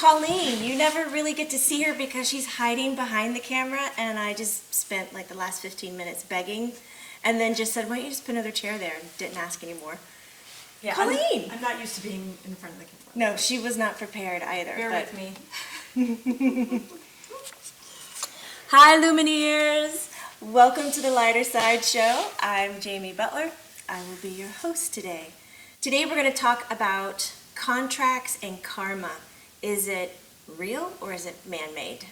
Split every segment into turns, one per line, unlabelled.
Colleen. You never really get to see her because she's hiding behind the camera, and I just spent like the last 15 minutes begging, and then just said, why don't you just put another chair there, and didn't ask anymore.
Yeah,
Colleen!
I'm not used to being in front of the camera.
No, she was not prepared either.
Bear with me.
Hi, Lumineers! Welcome to the Lighter Side Show. I'm Jamie Butler. I will be your host today. Today we're going to talk about contracts and karma. Is it real or is it man-made?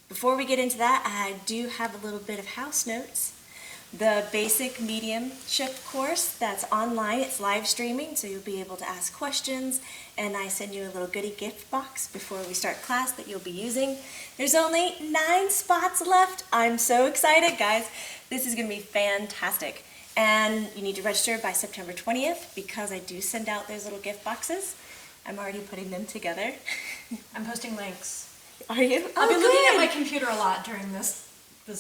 Before we get into that, I do have a little bit of house notes. The basic mediumship course that's online, it's live streaming, so you'll be able to ask questions, and I send you a little goodie gift box before we start class that you'll be using. There's only 9 spots left. I'm so excited, guys. This is going to be fantastic. And you need to register by September 20th because I do send out those little gift boxes. I'm already putting them together.
I'm posting links.
Are you?
I'll be looking at my computer a lot during this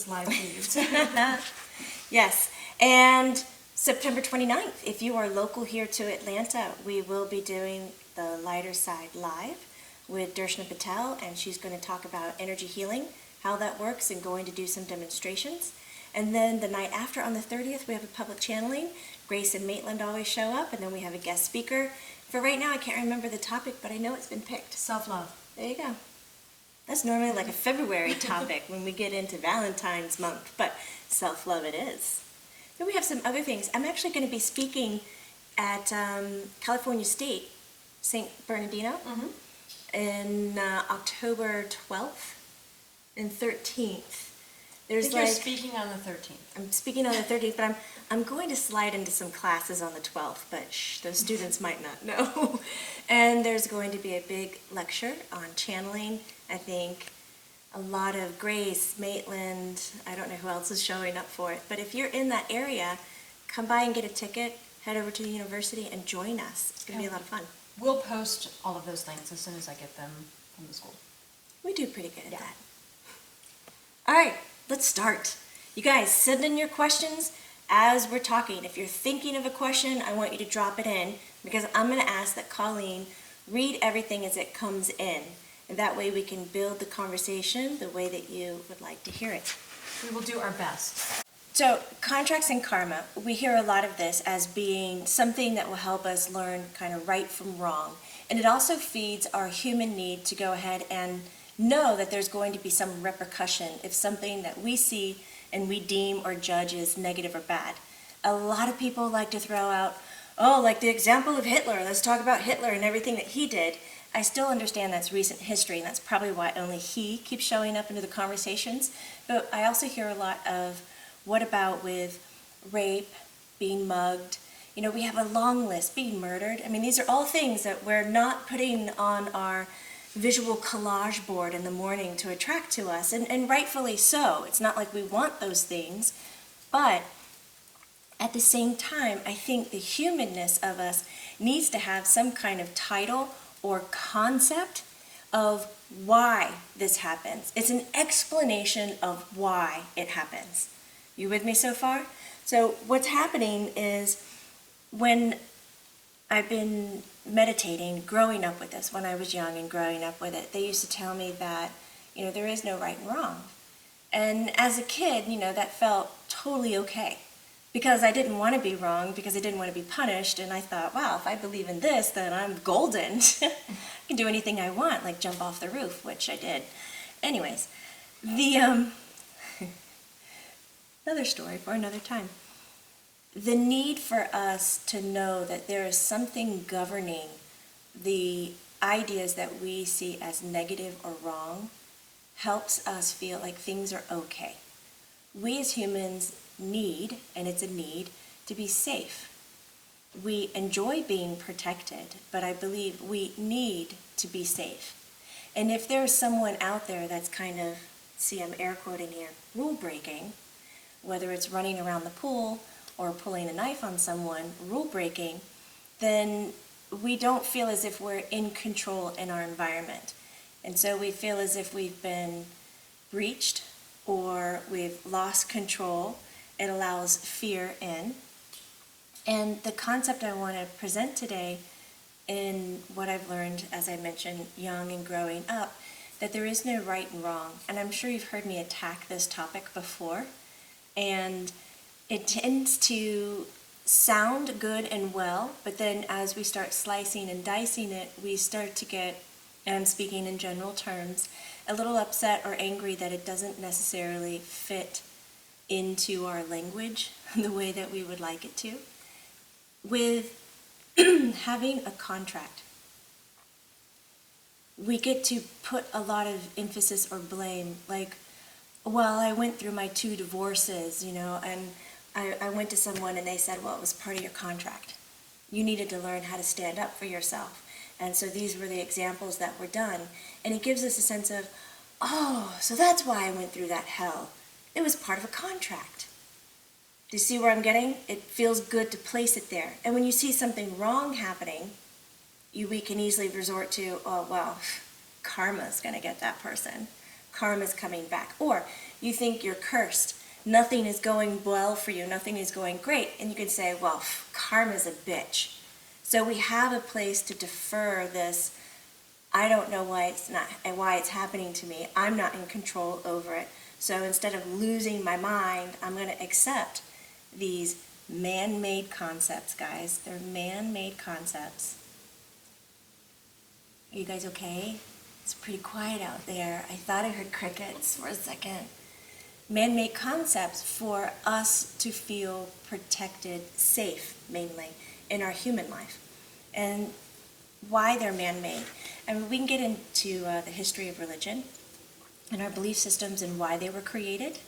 live feed.
Yes, and September 29th, if you are local here to Atlanta, we will be doing the Lighter Side Live with Darshana Patel, and she's going to talk about energy healing, how that works, and going to do some demonstrations. And then the night after, on the 30th, we have a public channeling. Grace and Maitland always show up, and then we have a guest speaker. For right now, I can't remember the topic, but I know it's been picked.
Self-love.
There you go. That's normally like a February topic when we get into Valentine's month, but self-love it is. Then we have some other things. I'm actually going to be speaking at California State, St. Bernardino, in October 12th and 13th.
I think you're speaking on the 13th.
I'm speaking on the 13th, but I'm going to slide into some classes on the 12th, but those students might not know. And there's going to be a big lecture on channeling. I think a lot of Grace, Maitland, I don't know who else is showing up for it, but if you're in that area, come by and get a ticket, head over to the university and join us. It's going to be a lot of fun.
We'll post all of those links as soon as I get them from the school.
We do pretty good at that. All right. Let's start. You guys, send in your questions as we're talking. If you're thinking of a question, I want you to drop it in because I'm going to ask that Colleen read everything as it comes in. And that way we can build the conversation the way that you would like to hear it.
We will do our best.
So, contracts and karma, we hear a lot of this as being something that will help us learn kind of right from wrong. And it also feeds our human need to go ahead and know that there's going to be some repercussion if something that we see and we deem or judge as negative or bad. A lot of people like to throw out, oh, like the example of Hitler, let's talk about Hitler and everything that he did. I still understand that's recent history, and that's probably why only he keeps showing up into the conversations. But I also hear a lot of, what about with rape, being mugged? You know, we have a long list, being murdered. I mean, these are all things that we're not putting on our visual collage board in the morning to attract to us, and rightfully so. It's not like we want those things, but at the same time, I think the humanness of us needs to have some kind of title or concept of why this happens. It's an explanation of why it happens. You with me so far? So what's happening is when I've been meditating, growing up with this, when I was young and growing up with it, they used to tell me that, you know, there is no right and wrong. And as a kid, you know, that felt totally okay because I didn't want to be wrong, because I didn't want to be punished. And I thought, wow, if I believe in this, then I'm golden. I can do anything I want, like jump off the roof, which I did. Anyways, another story for another time. The need for us to know that there is something governing the ideas that we see as negative or wrong helps us feel like things are okay. We as humans need, and it's a need, to be safe. We enjoy being protected, but I believe we need to be safe. And if there's someone out there that's kind of, see, I'm air quoting here, rule breaking, whether it's running around the pool or pulling a knife on someone, rule breaking, then we don't feel as if we're in control in our environment. And so we feel as if we've been breached or we've lost control. It allows fear in. And the concept I want to present today in what I've learned, as I mentioned, young and growing up, that there is no right and wrong. And I'm sure you've heard me attack this topic before. And it tends to sound good and well, but then as we start slicing and dicing it, we start to get, and I'm speaking in general terms, a little upset or angry that it doesn't necessarily fit into our language the way that we would like it to. With having a contract, we get to put a lot of emphasis or blame, like, well, I went through my 2 divorces, and I went to someone and they said, well, it was part of your contract. You needed to learn how to stand up for yourself. And so these were the examples that were done. And it gives us a sense of, oh, so that's why I went through that hell. It was part of a contract. Do you see where I'm getting? It feels good to place it there. And when you see something wrong happening, we can easily resort to, oh, well, karma's going to get that person. Karma's coming back. Or you think you're cursed. Nothing is going well for you. Nothing is going great. And you can say, well, karma's a bitch. So we have a place to defer this, I don't know why it's happening to me. I'm not in control over it. So instead of losing my mind, I'm going to accept these man-made concepts, guys. They're man-made concepts. Are you guys okay? It's pretty quiet out there. I thought I heard crickets for a second. Man-made concepts for us to feel protected, safe, mainly, in our human life. And why they're man-made. And we can get into the history of religion and our belief systems and why they were created.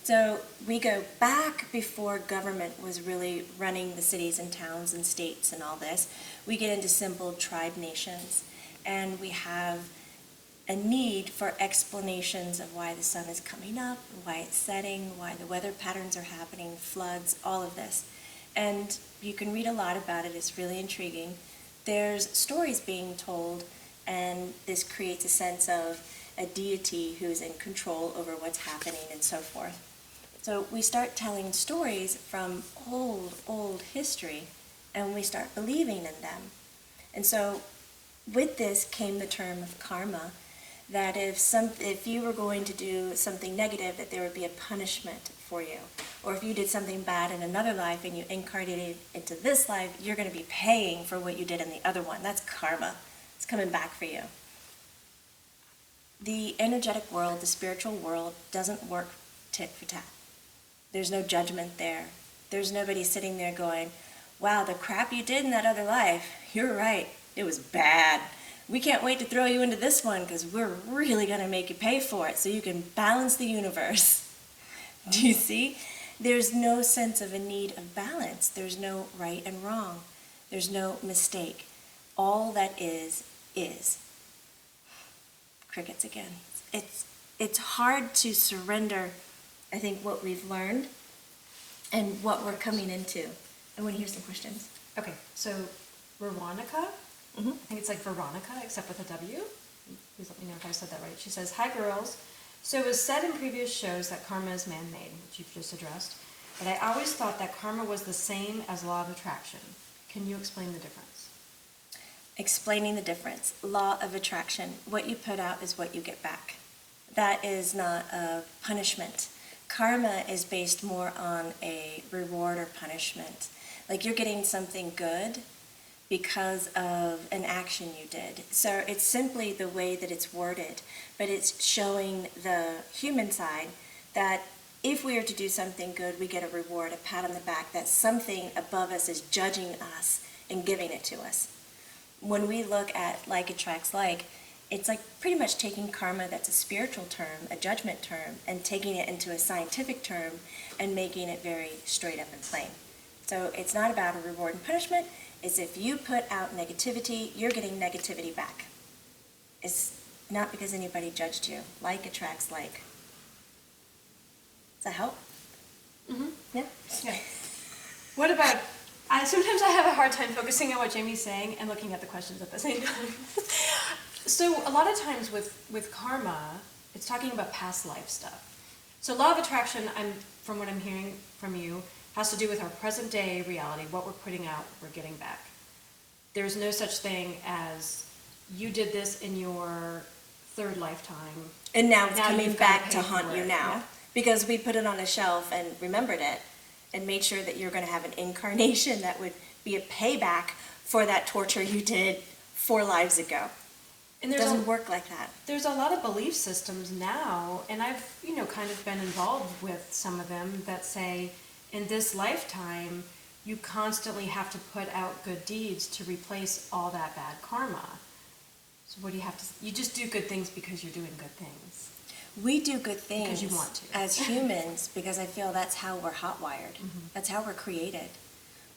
So we go back before government was really running the cities and towns and states and all this. We get into simple tribe nations, and we have a need for explanations of why the sun is coming up, why it's setting, why the weather patterns are happening, floods, all of this. And you can read a lot about it. It's really intriguing. There's stories being told, and this creates a sense of a deity who's in control over what's happening and so forth. So we start telling stories from old history, and we start believing in them. And so with this came the term of karma, that if you were going to do something negative, that there would be a punishment for you. Or if you did something bad in another life and you incarnated into this life, you're going to be paying for what you did in the other one. That's karma. It's coming back for you. The energetic world, the spiritual world, doesn't work tit for tat. There's no judgment there. There's nobody sitting there going, wow, the crap you did in that other life, you're right, it was bad. We can't wait to throw you into this one because we're really going to make you pay for it so you can balance the universe. Do you see? There's no sense of a need of balance. There's no right and wrong. There's no mistake. All that is. Crickets again. It's hard to surrender, I think, what we've learned and what we're coming into. I want to hear some questions.
Okay, so Veronica,
Mm-hmm.
I think it's like Veronica, except with a W. Please let me know if I said that right. She says, hi girls. So it was said in previous shows that karma is man-made, which you've just addressed, but I always thought that karma was the same as law of attraction. Can you explain the difference?
Explaining the difference. Law of attraction. What you put out is what you get back. That is not a punishment. Karma is based more on a reward or punishment. Like you're getting something good because of an action you did. So it's simply the way that it's worded, but it's showing the human side that if we are to do something good, we get a reward, a pat on the back, that something above us is judging us and giving it to us. When we look at like attracts like, it's like pretty much taking karma that's a spiritual term, a judgment term, and taking it into a scientific term and making it very straight up and plain. So it's not about a reward and punishment. It's if you put out negativity, you're getting negativity back. It's not because anybody judged you. Like attracts like. Does that help?
Mm-hmm.
Yeah?
Yeah. What about, sometimes I have a hard time focusing on what Jamie's saying and looking at the questions at the same time. So a lot of times with karma, it's talking about past life stuff. So law of attraction, from what I'm hearing from you, has to do with our present day reality, what we're putting out, we're getting back. there's no such thing as you did this in your third lifetime.
And now it's
Now
coming
you've gotta
back
pay
to
for
haunt you
it.
now.
Yeah.
Because we put it on a shelf and remembered it and made sure that you're going to have an incarnation that would be a payback for that torture you did 4 lives ago.
And
It doesn't work like that.
there's a lot of belief systems now, and I've, kind of been involved with some of them that say, in this lifetime, you constantly have to put out good deeds to replace all that bad karma. So what do you have to, you just do good things because you're doing good things.
We do good things
Because you want to.
as humans because I feel that's how we're hot-wired. That's how we're created.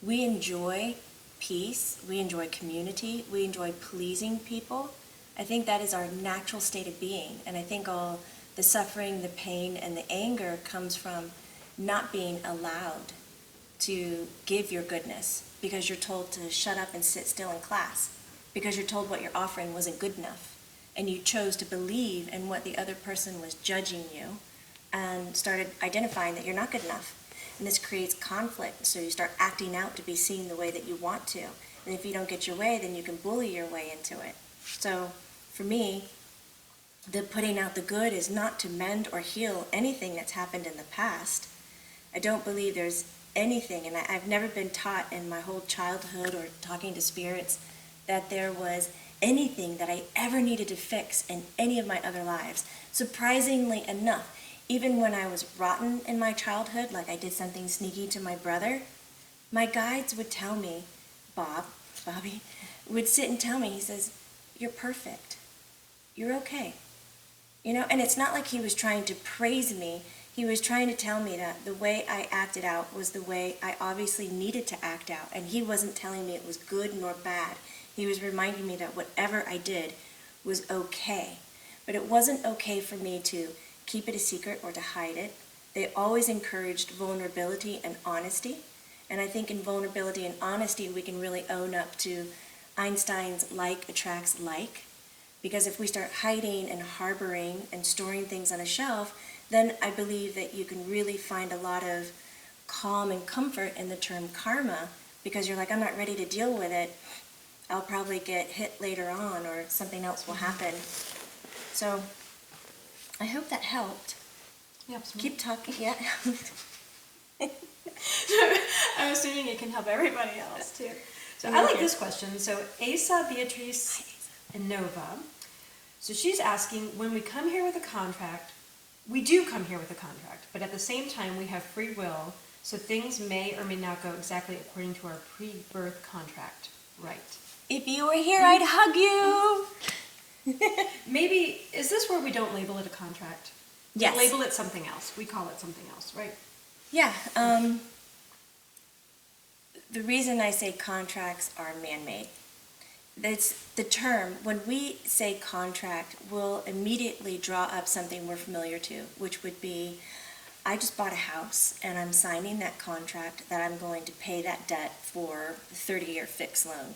We enjoy peace. We enjoy community. We enjoy pleasing people. I think that is our natural state of being. And I think all the suffering, the pain, and the anger comes from not being allowed to give your goodness because you're told to shut up and sit still in class because you're told what you're offering wasn't good enough. And you chose to believe in what the other person was judging you and started identifying that you're not good enough. And this creates conflict, so you start acting out to be seen the way that you want to. And if you don't get your way, then you can bully your way into it. So for me, the putting out the good is not to mend or heal anything that's happened in the past. I don't believe there's anything, and I've never been taught in my whole childhood or talking to spirits that there was anything that I ever needed to fix in any of my other lives. Surprisingly enough, even when I was rotten in my childhood, like I did something sneaky to my brother, my guides would tell me, Bobby, would sit and tell me, he says, you're perfect. You're okay. And it's not like he was trying to praise me. He was trying to tell me that the way I acted out was the way I obviously needed to act out. And he wasn't telling me it was good nor bad. He was reminding me that whatever I did was okay. But it wasn't okay for me to keep it a secret or to hide it. They always encouraged vulnerability and honesty. And I think in vulnerability and honesty, we can really own up to Einstein's like attracts like. Because if we start hiding and harboring and storing things on a shelf, then I believe that you can really find a lot of calm and comfort in the term karma, because you're like, I'm not ready to deal with it. I'll probably get hit later on or something else will happen. So I hope that helped.
Yeah,
Keep talking. Yeah.
I'm assuming it can help everybody else too. So I like this question. So Asa, Beatrice, and Nova. So she's asking, when we come here with a contract, we do come here with a contract, but at the same time we have free will, so things may or may not go exactly according to our pre-birth contract, right?
If you were here, I'd hug you.
Maybe, is this where we don't label it a contract?
Yes.
Label it something else. We call it something else, right?
Yeah. The reason I say contracts are man-made. That's the term. When we say contract, we'll immediately draw up something we're familiar to, which would be, I just bought a house and I'm signing that contract that I'm going to pay that debt for a 30-year fixed loan.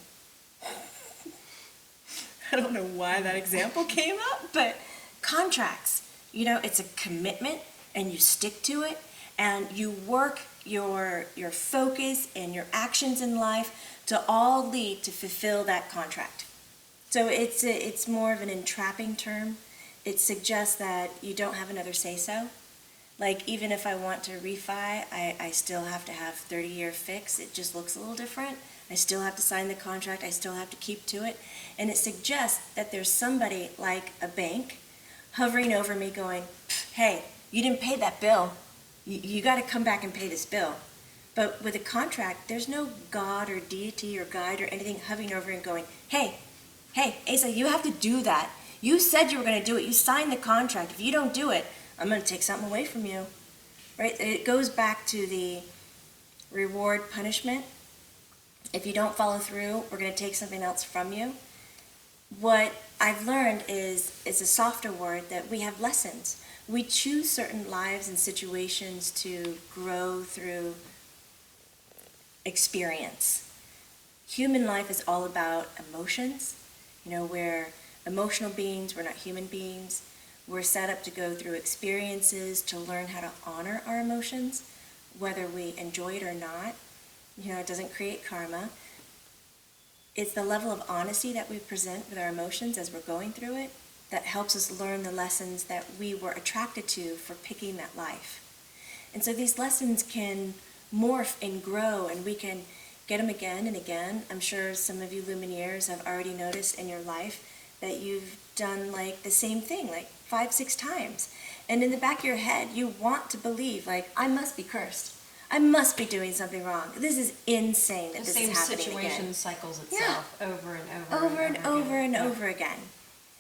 I don't know why that example came up, but contracts, it's a commitment and you stick to it and you work your focus and your actions in life to all lead to fulfill that contract. So it's more of an entrapping term. It suggests that you don't have another say-so. Like, even if I want to refi, I still have to have 30-year fix. It just looks a little different. I still have to sign the contract. I still have to keep to it. And it suggests that there's somebody like a bank hovering over me going, hey, you didn't pay that bill. You got to come back and pay this bill. But with a contract, there's no God or deity or guide or anything hovering over and going, hey, Asa, you have to do that. You said you were going to do it. You signed the contract. If you don't do it, I'm going to take something away from you. Right? It goes back to the reward punishment. If you don't follow through, we're going to take something else from you. What I've learned is a softer word that we have lessons. We choose certain lives and situations to grow through experience. Human life is all about emotions. We're emotional beings, we're not human beings. We're set up to go through experiences to learn how to honor our emotions, whether we enjoy it or not. It doesn't create karma. It's the level of honesty that we present with our emotions as we're going through it that helps us learn the lessons that we were attracted to for picking that life. And so these lessons can morph and grow, and we can get them again and again. I'm sure some of you Lumineers have already noticed in your life that you've done like the same thing like 5, 6 times. And in the back of your head, you want to believe, like, I must be cursed. I must be doing something wrong. This is insane that
The
this
same
is happening
situation
again.
cycles itself over and
Over again.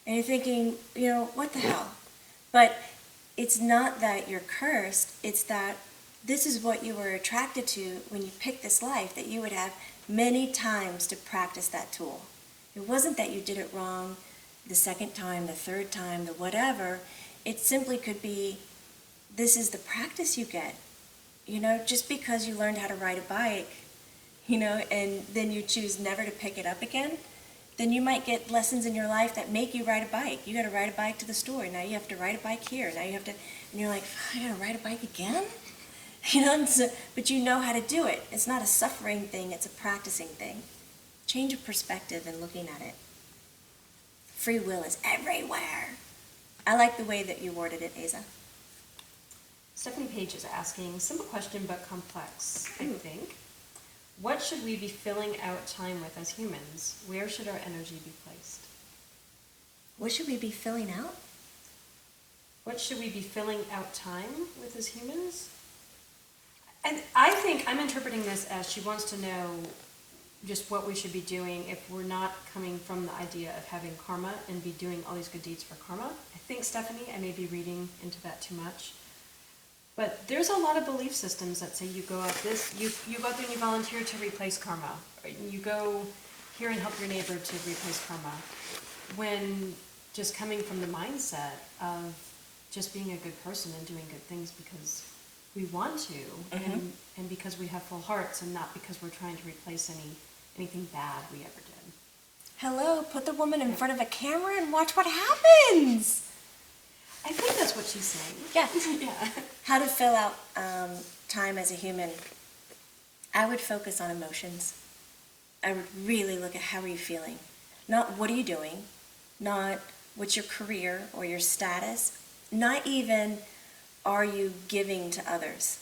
And you're thinking, what the hell? But it's not that you're cursed, it's that this is what you were attracted to when you picked this life, that you would have many times to practice that tool. It wasn't that you did it wrong the second time, the third time, the whatever. It simply could be, this is the practice you get. Just because you learned how to ride a bike, and then you choose never to pick it up again, then you might get lessons in your life that make you ride a bike. You got to ride a bike to the store. Now you have to ride a bike here. Now you have to, and you're like, I got to ride a bike again? But you know how to do it. It's not a suffering thing, it's a practicing thing. Change of perspective and looking at it. Free will is everywhere. I like the way that you worded it, Asa.
Stephanie Page is asking, simple question but complex, I think. What should we be filling out time with as humans? Where should our energy be placed?
What should we be filling out?
What should we be filling out time with as humans? And I think I'm interpreting this as she wants to know just what we should be doing if we're not coming from the idea of having karma and be doing all these good deeds for karma. I think, Stephanie, I may be reading into that too much. But there's a lot of belief systems that say you go out you go out there and you volunteer to replace karma. Or you go here and help your neighbor to replace karma. When just coming from the mindset of just being a good person and doing good things because we want to, and because we have full hearts, and not because we're trying to replace anything bad we ever did.
Hello, put the woman in front of a camera and watch what happens.
I think that's what she's saying.
Yeah.
Yeah.
How to fill out time as a human. I would focus on emotions. I would really look at how are you feeling. Not what are you doing, not what's your career or your status, not even are you giving to others.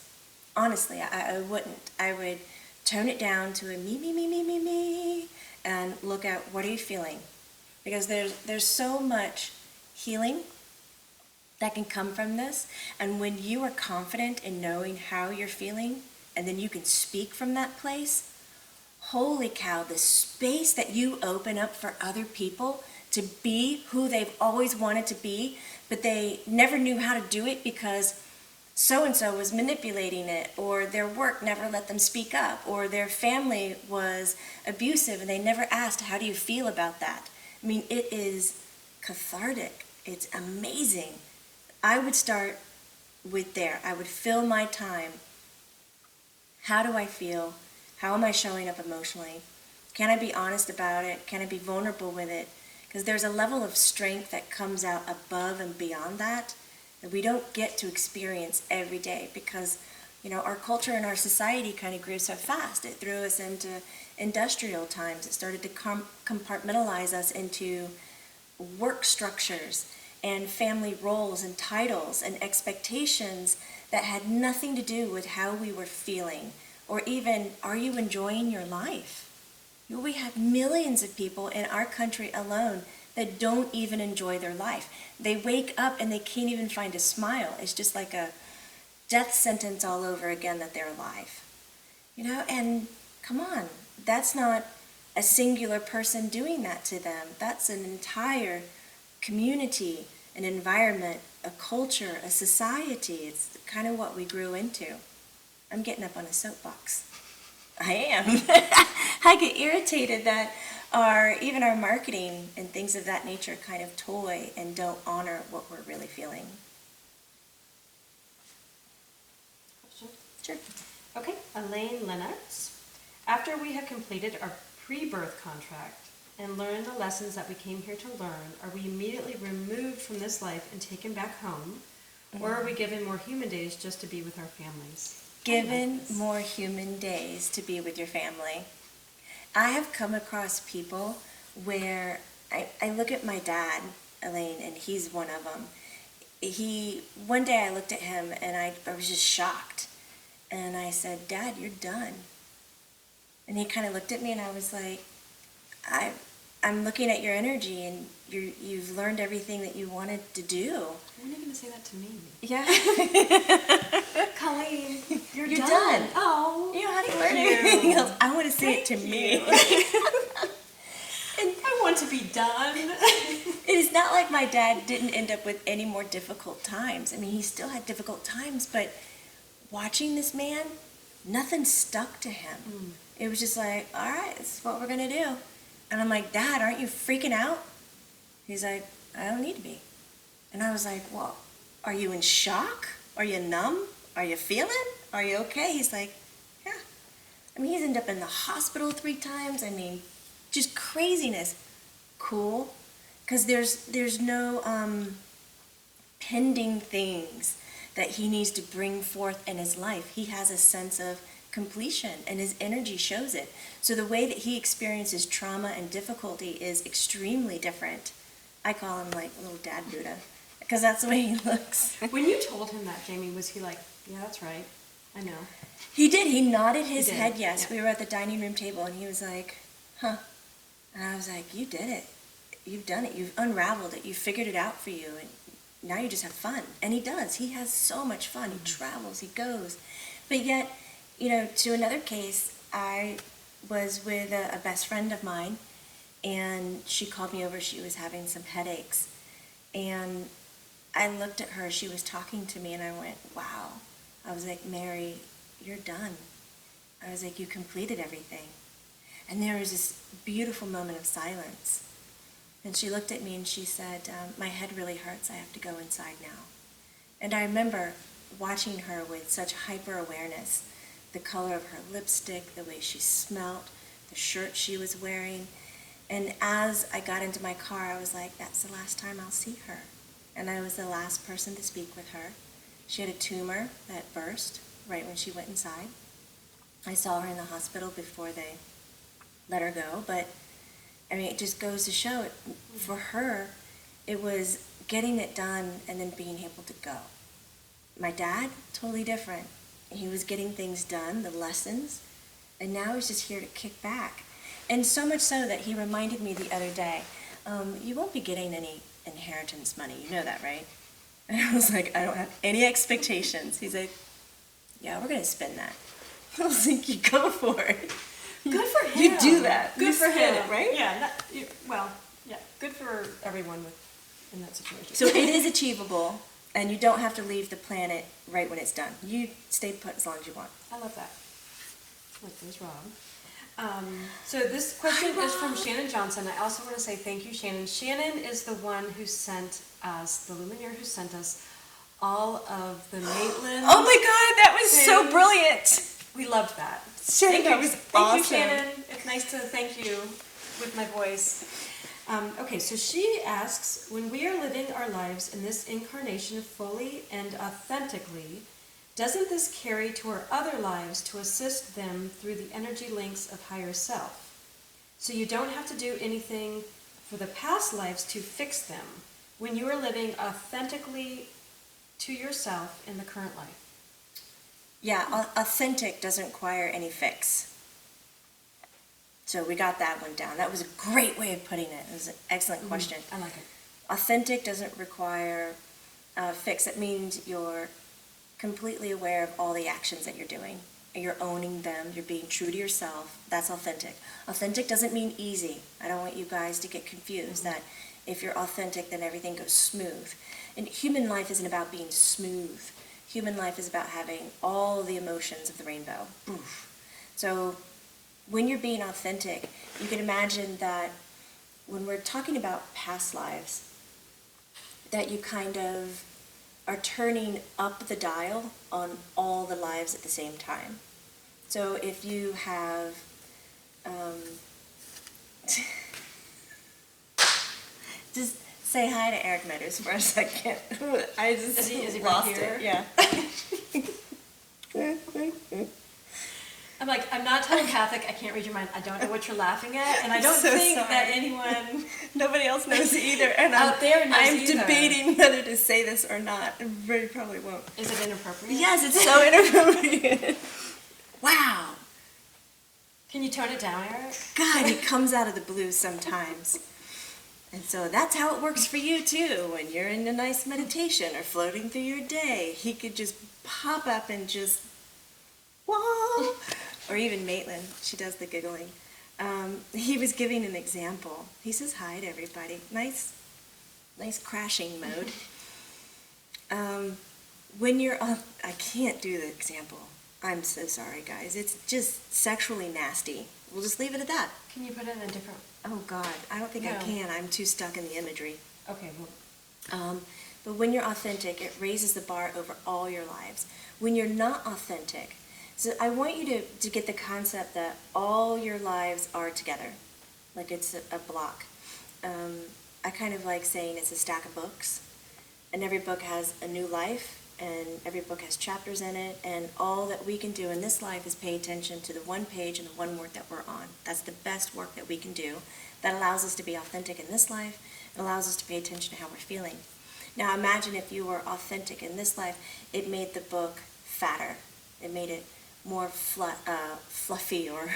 Honestly, I wouldn't. I would tone it down to a me, and look at what are you feeling. Because there's so much healing that can come from this. And when you are confident in knowing how you're feeling, and then you can speak from that place, holy cow, the space that you open up for other people to be who they've always wanted to be, but they never knew how to do it because so-and-so was manipulating it, or their work never let them speak up, or their family was abusive and they never asked, how do you feel about that? I mean, it is cathartic. It's amazing. I would start with there. I would fill my time. How do I feel? How am I showing up emotionally? Can I be honest about it? Can I be vulnerable with it? Because there's a level of strength that comes out above and beyond that we don't get to experience every day because, our culture and our society kind of grew so fast. It threw us into industrial times. It started to compartmentalize us into work structures and family roles and titles and expectations that had nothing to do with how we were feeling or even, are you enjoying your life? We have millions of people in our country alone that don't even enjoy their life. They wake up and they can't even find a smile. It's just like a death sentence all over again that they're alive. And come on, that's not a singular person doing that to them. That's an entire community, an environment, a culture, a society. It's kind of what we grew into. I'm getting up on a soapbox. I am. I get irritated that even our marketing and things of that nature kind of toy and don't honor what we're really feeling. Sure.
Okay, Elaine Lennox. After we have completed our pre-birth contract and learned the lessons that we came here to learn, are we immediately removed from this life and taken back home, or are we given more human days just to be with our families?
Given more human days to be with your family. I have come across people where I look at my dad, Elaine, and he's one of them. One day I looked at him and I was just shocked. And I said, Dad, you're done. And he kind of looked at me and I was like, I'm looking at your energy and you've learned everything that you wanted to do.
When are you going to say that to me?
Yeah.
Colleen, you're
You're
done.
done.
Oh,
You know how to learn anything else. I want to say it to me.
And I want to be done.
It is not like my dad didn't end up with any more difficult times. I mean, he still had difficult times, but watching this man, nothing stuck to him. It was just like, all right, this is what we're going to do. And I'm like, Dad, aren't you freaking out? He's like, I don't need to be. And I was like, well, are you in shock? Are you numb? Are you feeling? Are you okay? He's like, yeah. I mean, he's ended up in the hospital 3 times. I mean, just craziness. Cool. Because there's no pending things that he needs to bring forth in his life. He has a sense of completion and his energy shows it. So the way that he experiences trauma and difficulty is extremely different. I call him like little Dad Buddha because that's the way he looks.
When you told him that, Jamie, was he like, yeah, that's right, I know?
He did. He nodded his
He did,
head yes.
yeah.
We were at the dining room table and he was like, huh. And I was like, you did it. You've done it. You've unraveled it. You've figured it out for you. And now you just have fun. And he does. He has so much fun. He travels. He goes. But yet, to another case, I was with a best friend of mine, and she called me over. She was having some headaches. And I looked at her. She was talking to me, and I went, wow. I was like, Mary, you're done. I was like, you completed everything. And there was this beautiful moment of silence. And she looked at me and she said, my head really hurts. I have to go inside now. And I remember watching her with such hyper-awareness, the color of her lipstick, the way she smelled, the shirt she was wearing. And as I got into my car, I was like, that's the last time I'll see her. And I was the last person to speak with her. She had a tumor that burst right when she went inside. I saw her in the hospital before they let her go, but I mean, it just goes to show it. For her, it was getting it done and then being able to go. My dad, totally different. He was getting things done, the lessons, and now he's just here to kick back. And so much so that he reminded me the other day, you won't be getting any inheritance money. You know that, right? And I was like, I don't have any expectations. He's like, yeah, we're going to spend that. I was like, you go for it.
Good for him.
You do that.
Good
You
for
spend
him,
it, right?
Yeah. Yeah. Good for everyone in that situation.
So it is achievable, and you don't have to leave the planet right when it's done. You stay put as long as you want.
I love that. Like there's Rob. So this question is from Shannon Johnson. I also want to say thank you, Shannon. Shannon is the one who sent us, the Lumineer who sent us all of the Maitland.
Oh my God, that was so
things.
brilliant.
We loved that.
Shannon, that was
Thank you,
awesome.
Shannon. It's nice to thank you with my voice. Okay, so she asks, when we are living our lives in this incarnation fully and authentically, doesn't this carry to our other lives to assist them through the energy links of higher self? So you don't have to do anything for the past lives to fix them when you are living authentically to yourself in the current life.
Yeah, authentic doesn't require any fix. So we got that one down. That was a great way of putting it. It was an excellent question.
I like it.
Authentic doesn't require a fix. It means you're completely aware of all the actions that you're doing. You're owning them. You're being true to yourself. That's authentic. Authentic doesn't mean easy. I don't want you guys to get confused that if you're authentic, then everything goes smooth. And human life isn't about being smooth. Human life is about having all the emotions of the rainbow. Oof. So when you're being authentic, you can imagine that when we're talking about past lives, that you kind of are turning up the dial on all the lives at the same time. So if you have, just say hi to Eric Meadows for a second. I just
Is he
lost
right here?
it. Yeah.
I'm like, I'm not telepathic, I can't read your mind, I don't know what you're laughing at, and I don't
so
think
sorry.
that anyone
Nobody else knows either, and
out there knows
I'm
either.
debating whether to say this or not. I very probably won't.
Is it inappropriate?
Yes, it's so inappropriate. Wow.
Can you tone it down, Eric?
God, it comes out of the blue sometimes. And so that's how it works for you too. When you're in a nice meditation or floating through your day, he could just pop up and just, whoa. Or even Maitland, she does the giggling. He was giving an example. He says hi to everybody. Nice crashing mode. When you're on, I can't do the example. I'm so sorry, guys. It's just sexually nasty. We'll just leave it at that.
Can you put it in a different...
Oh, God. I don't think I
No.
can. I'm too stuck in the imagery.
Okay, well,
But when you're authentic, it raises the bar over all your lives. When you're not authentic, so I want you to get the concept that all your lives are together, like it's a block. I kind of like saying it's a stack of books, and every book has a new life, and every book has chapters in it, and all that we can do in this life is pay attention to the one page and the one word that we're on. That's the best work that we can do. That allows us to be authentic in this life. It allows us to pay attention to how we're feeling. Now imagine if you were authentic in this life, it made the book fatter. It made it more fluffy or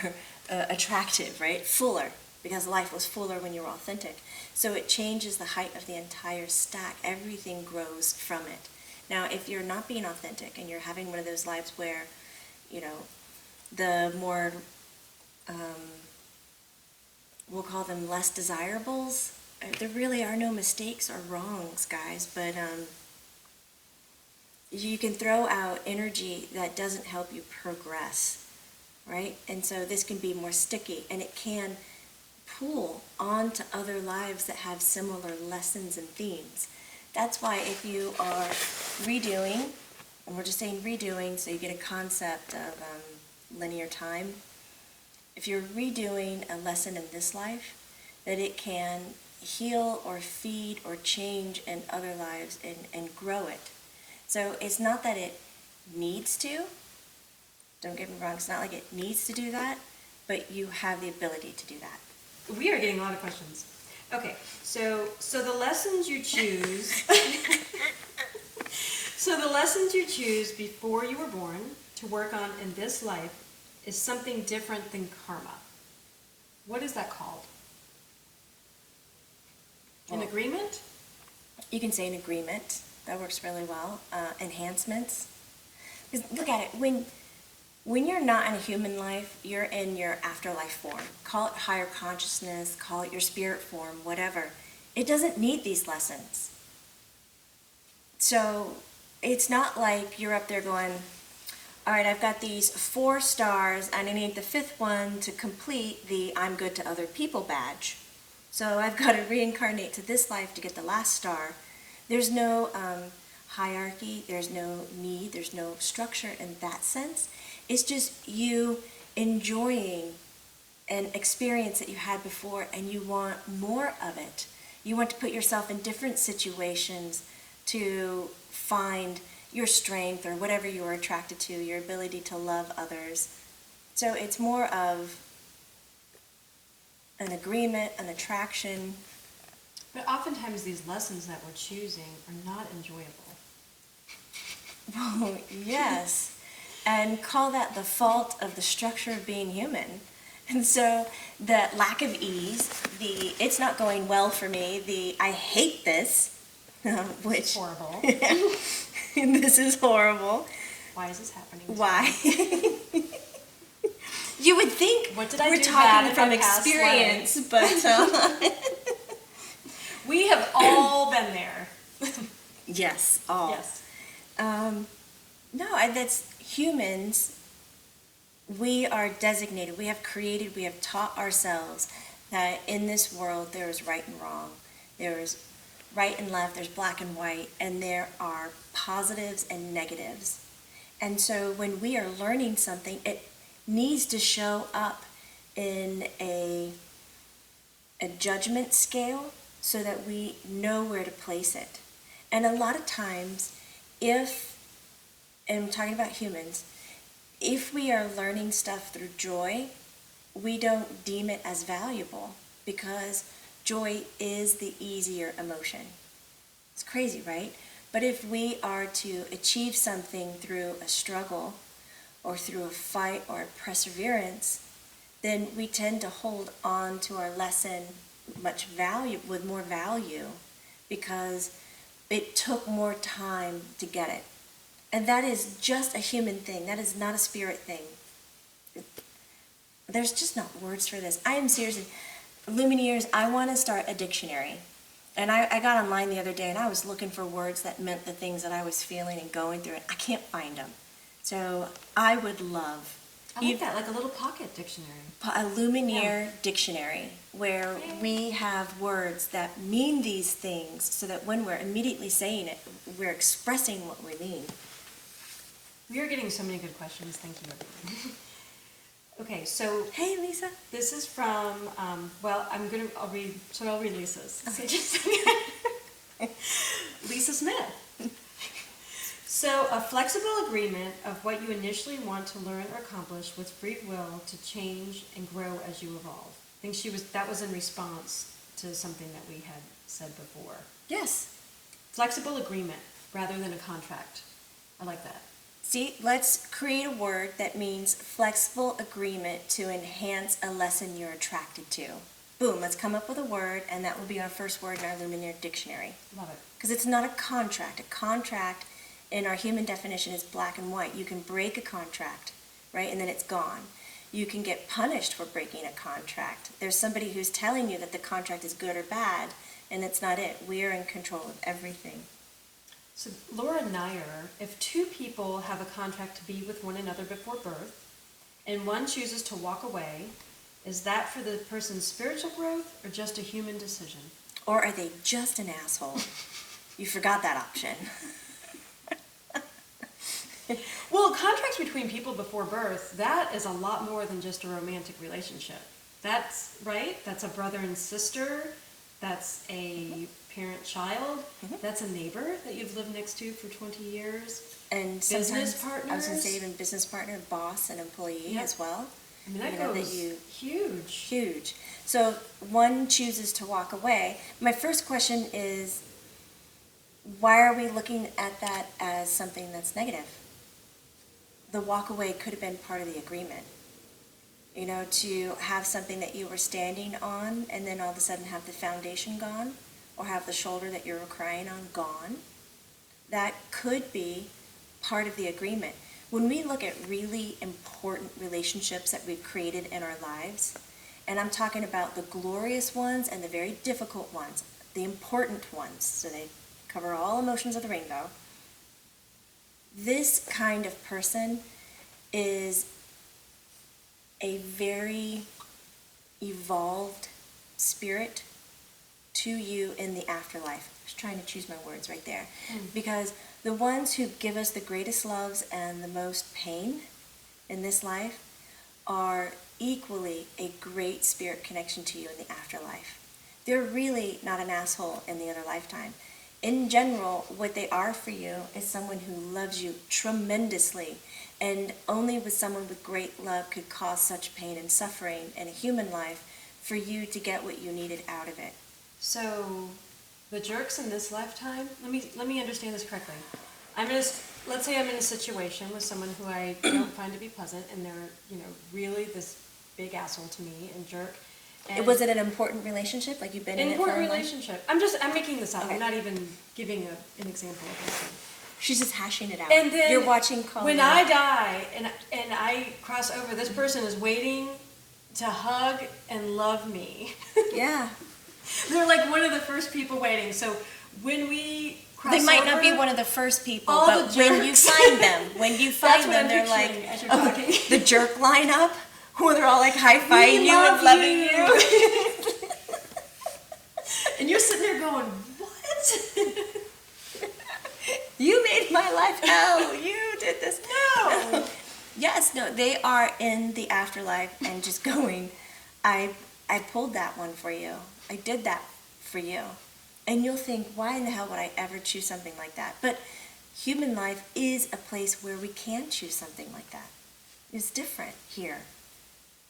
attractive, right? Fuller, because life was fuller when you were authentic. So it changes the height of the entire stack. Everything grows from it. Now, if you're not being authentic and you're having one of those lives where, you know, the more, we'll call them less desirables, there really are no mistakes or wrongs, guys, but you can throw out energy that doesn't help you progress, right? And so this can be more sticky, and it can pull onto other lives that have similar lessons and themes. That's why if you are redoing, and we're just saying redoing so you get a concept of linear time, if you're redoing a lesson in this life, that it can heal or feed or change in other lives and grow it. So it's not that it needs to, don't get me wrong, it's not like it needs to do that, but you have the ability to do that.
we are getting a lot of questions. Okay, so the lessons you choose... So the lessons you choose before you were born to work on in this life is something different than karma. What is that called? An agreement?
You can say an agreement. That works really well. Enhancements. Because look at it. When you're not in a human life, you're in your afterlife form. Call it higher consciousness, call it your spirit form, whatever. It doesn't need these lessons. So it's not like you're up there going, all right, I've got these 4 stars and I need the 5th one to complete the I'm good to other people badge. So I've got to reincarnate to this life to get the last star. There's no hierarchy, there's no need, there's no structure in that sense. It's just you enjoying an experience that you had before and you want more of it. You want to put yourself in different situations to find your strength or whatever you are attracted to, your ability to love others. So it's more of an agreement, an attraction.
But oftentimes these lessons that we're choosing are not enjoyable.
Oh, yes. And call that the fault of the structure of being human. And so the lack of ease, the it's not going well for me, the I hate this, which
It's horrible.
this is horrible.
Why is this happening to me?
Why? You would think
What did I
we're
do
talking
bad in
from
my past
experience,
life?
but
We have all been there.
yes, all.
Yes.
No, that's humans. We are designated, we have created, we have taught ourselves that in this world there is right and wrong. There is right and left, there's black and white, and there are positives and negatives. And so when we are learning something, it needs to show up in a judgment scale so that we know where to place it. And a lot of times, and I'm talking about humans, if we are learning stuff through joy, we don't deem it as valuable because joy is the easier emotion. It's crazy, right? But if we are to achieve something through a struggle or through a fight or a perseverance, then we tend to hold on to our lesson with more value because it took more time to get it. And that is just a human thing. That is not a spirit thing. There's just not words for this. I am seriously, Lumineers, I want to start a dictionary. And I got online the other day and I was looking for words that meant the things that I was feeling and going through, and I can't find them. So I would love
I like that, like a little pocket dictionary.
a Lumineer dictionary where we have words that mean these things so that when we're immediately saying it, we're expressing what we mean.
We are getting so many good questions. Thank you, everyone. Okay, so
Hey, Lisa.
this is from, I'll read Lisa's.
Okay.
Lisa Smith. So, a flexible agreement of what you initially want to learn or accomplish with free will to change and grow as you evolve. I think that was in response to something that we had said before.
Yes.
Flexible agreement rather than a contract. I like that.
See, let's create a word that means flexible agreement to enhance a lesson you're attracted to. Boom, let's come up with a word, and that will be our first word in our Lumineer dictionary.
Love it.
Because it's not a contract. A contract, in our human definition, is black and white. You can break a contract, right, and then it's gone. You can get punished for breaking a contract. There's somebody who's telling you that the contract is good or bad, and it's not it. We are in control of everything.
So Laura Nyer, if two people have a contract to be with one another before birth, and one chooses to walk away, is that for the person's spiritual growth or just a human decision?
Or are they just an asshole? You forgot that option.
Well, contracts between people before birth, that is a lot more than just a romantic relationship. That's, right? That's a brother and sister. That's a parent-child. That's a neighbor that you've lived next to for 20 years.
And
Business
sometimes,
partners.
I was going to say even business partner, boss, and employee as well.
I mean, that goes huge.
Huge. So one chooses to walk away. My first question is, why are we looking at that as something that's negative? The walk away could have been part of the agreement. You know, to have something that you were standing on and then all of a sudden have the foundation gone or have the shoulder that you were crying on gone. That could be part of the agreement. When we look at really important relationships that we've created in our lives, and I'm talking about the glorious ones and the very difficult ones, the important ones, so they cover all emotions of the rainbow, this kind of person is a very evolved spirit to you in the afterlife. I was trying to choose my words right there. Because the ones who give us the greatest loves and the most pain in this life are equally a great spirit connection to you in the afterlife. They're really not an asshole in the other lifetime. In general, what they are for you is someone who loves you tremendously, and only with someone with great love could cause such pain and suffering in a human life for you to get what you needed out of it.
So, the jerks in this lifetime, let me understand this correctly. Let's say I'm in a situation with someone who I don't find to be pleasant, and they're, really this big asshole to me and jerk. And
was it an important relationship? Like you've been in it for a
important
long?
relationship. I'm making this up.
Okay.
I'm not even giving an example of this.
She's just hashing it out.
And then
you're watching Colin.
When I die and I cross over, this person is waiting to hug and love me.
Yeah.
They're like one of the first people waiting. So when we cross
They might
over,
not be one of the first people,
all
but
the
when you
jerks.
find them,
That's what I'm
they're
picturing
like,
as you're talking.
the jerk lineup, where they're all like high-fiving
We
you
love
and loving
you.
you.
And you're sitting there going, what?
You made my life hell. You did this.
No.
Yes, no, they are in the afterlife and just going, I pulled that one for you. I did that for you. And you'll think, why in the hell would I ever choose something like that? But human life is a place where we can choose something like that. is different here.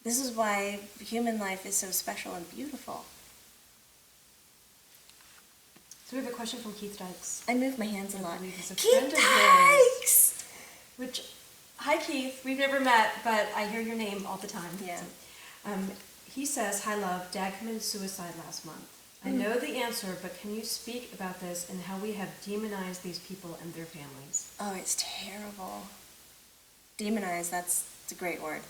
This is why human life is so special and beautiful.
So we have a question from Keith Dykes.
I move my hands a lot.
He's a
Keith
friend of
Dykes!
Which, hi Keith, we've never met, but I hear your name all the time.
Yeah.
So, he says, hi love, Dad committed suicide last month. I know the answer, but can you speak about this and how we have demonized these people and their families?
Oh, it's terrible. Demonize, that's a great word.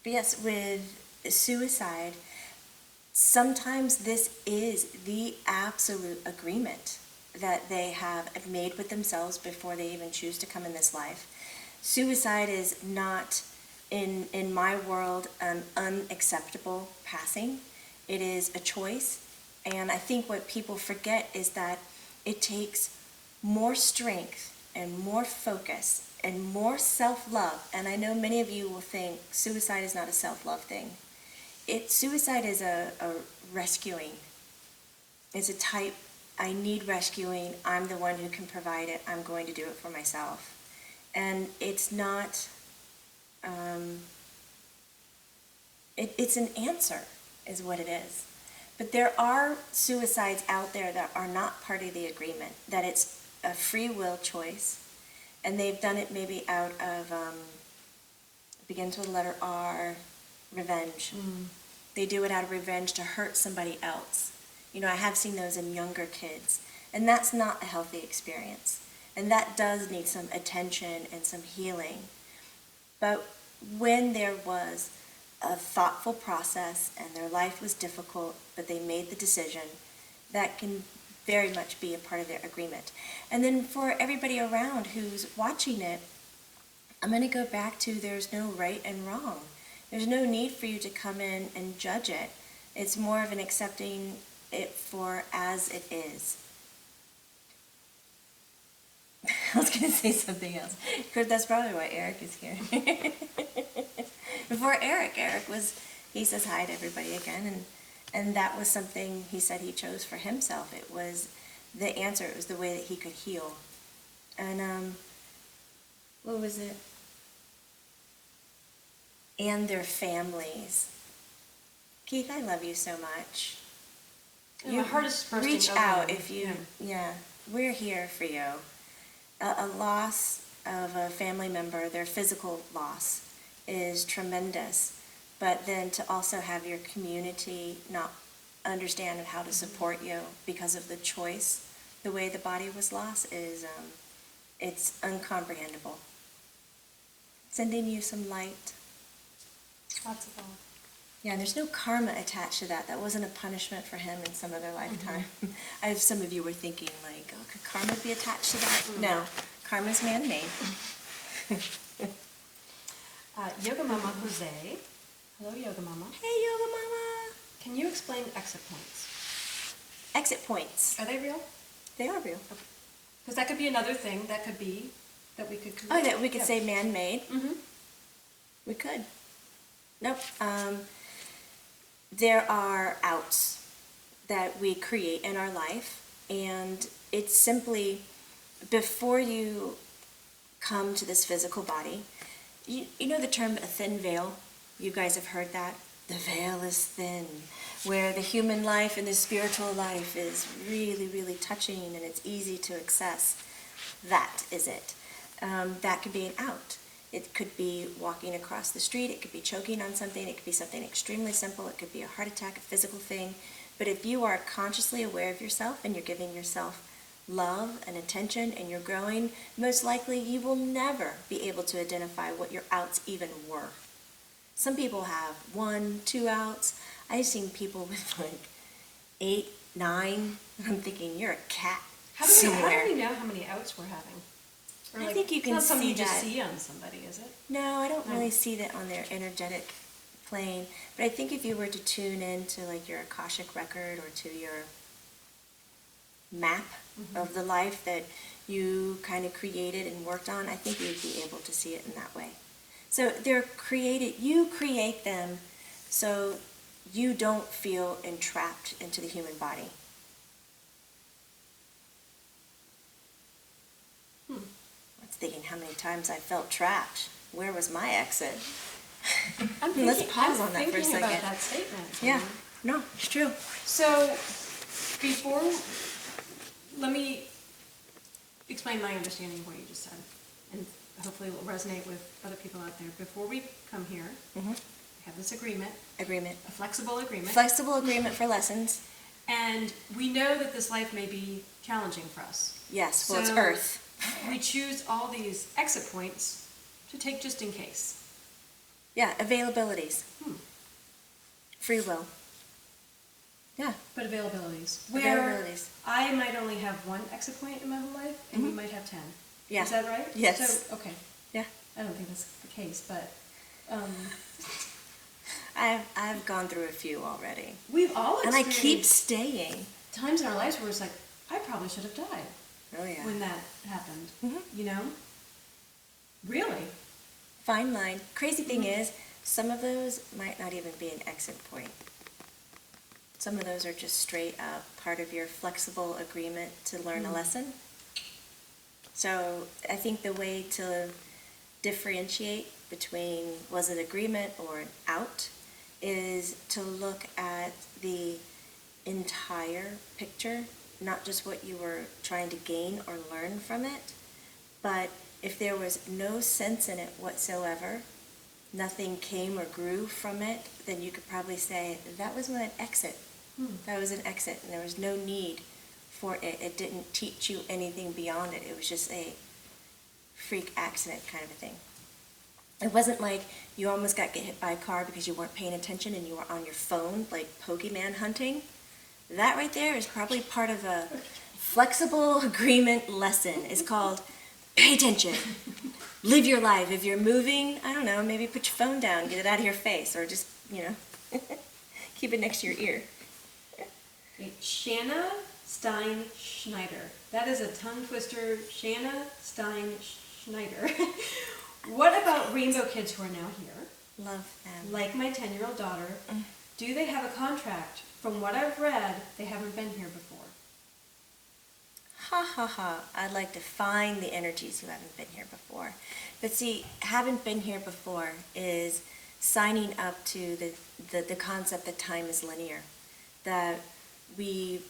But yes, with suicide, sometimes this is the absolute agreement that they have made with themselves before they even choose to come in this life. Suicide is not, in my world, an unacceptable passing. It is a choice. And I think what people forget is that it takes more strength and more focus and more self-love. And I know many of you will think suicide is not a self-love thing. Suicide is a rescuing. It's a type, I need rescuing, I'm the one who can provide it, I'm going to do it for myself. And it's not, it's an answer, is what it is. But there are suicides out there that are not part of the agreement, that it's a free will choice, and they've done it maybe out of, begins with the letter R, revenge. They do it out of revenge to hurt somebody else. You know, I have seen those in younger kids, and that's not a healthy experience. And that does need some attention and some healing. But when there was a thoughtful process and their life was difficult, but they made the decision, that can very much be a part of their agreement. And then for everybody around who's watching it, I'm going to go back to there's no right and wrong. There's no need for you to come in and judge it. It's more of an accepting it for as it is. I was going to say something else, because that's probably why Eric is here. Before Eric he says hi to everybody again, and that was something he said he chose for himself. It was the answer, it was the way that he could heal. And, what was it? And their families. Keith, I love you so much.
My heart is bursting
reach
open.
out if you, yeah, we're here for you. A loss of a family member, their physical loss, is tremendous. But then to also have your community not understand how to support you because of the choice, the way the body was lost, is it's incomprehensible. Sending you some light.
Lots of love.
Yeah, there's no karma attached to that. That wasn't a punishment for him in some other lifetime. I have some of you were thinking like, oh, could karma be attached to that? No, karma's man-made.
Yoga Mama Jose. Hello, Yoga Mama.
Hey, Yoga Mama.
Can you explain exit points?
Exit points.
Are they real?
They are real.
Because that could be another thing that could be, that we could
Oh,
create.
that we could say man-made.
Mm-hmm.
We could. Nope. There are outs that we create in our life, and it's simply before you come to this physical body. You know the term a thin veil? You guys have heard that? The veil is thin, where the human life and the spiritual life is really, really touching and it's easy to access. That is it. That could be an out. It could be walking across the street, it could be choking on something, it could be something extremely simple, it could be a heart attack, a physical thing. But if you are consciously aware of yourself and you're giving yourself love and attention and you're growing, most likely you will never be able to identify what your outs even were. Some people have 1, 2 outs. I've seen people with like 8, 9. I'm thinking you're a cat
How do we know how many outs we're having? Or
I think you can
it's not something
see
you just
that.
see on somebody, is it?
No, I don't
No.
really see that on their energetic plane. But I think if you were to tune in to like your Akashic record or to your map of the life that you kind of created and worked on, I think you'd be able to see it in that way. So they're created, you create them so you don't feel entrapped into the human body. I was thinking how many times I felt trapped. where was my exit?
Let's
pause on that for a
thinking
second.
about that statement.
Yeah, no, it's true.
So, before, let me explain my understanding of what you just said, and hopefully it will resonate with other people out there. Before we come here, we have this agreement,
Agreement.
a flexible agreement,
Flexible agreement for lessons.
and we know that this life may be challenging for us.
Yes, well, it's
So,
Earth.
We choose all these exit points to take just in case.
Yeah, availabilities. Free will. Yeah.
But availabilities. Where
Availabilities.
I might only have one exit point in my whole life, and you might have 10.
Yeah.
Is that right?
Yes.
So, okay.
Yeah.
I don't think that's the case, but
I've gone through a few already.
we've all
And I
experienced
keep staying.
times in our lives where it's like, I probably should have died
Oh, yeah.
when that happened.
Mhm.
You know? Really?
Fine line. Crazy thing is, some of those might not even be an exit point. Some of those are just straight up part of your flexible agreement to learn a lesson. So I think the way to differentiate between was it agreement or an out is to look at the entire picture, not just what you were trying to gain or learn from it, but if there was no sense in it whatsoever, nothing came or grew from it, then you could probably say that was an exit. That was an exit, and there was no need for it. It didn't teach you anything beyond it. It was just a freak accident kind of a thing. It wasn't like you almost got hit by a car because you weren't paying attention and you were on your phone, like Pokemon hunting. That right there is probably part of a flexible agreement lesson. It's called pay attention. Live your life. If you're moving, I don't know, maybe put your phone down, get it out of your face, or just, keep it next to your ear.
Wait, Shanna Stein Schneider. That is a tongue twister. Shanna Stein Schneider. What about rainbow kids who are now here?
Love them.
Like my 10-year-old daughter, do they have a contract? From what I've read, they haven't been here before.
Ha ha ha. I'd like to find the energies who haven't been here before. But see, haven't been here before is signing up to the concept that time is linear. That we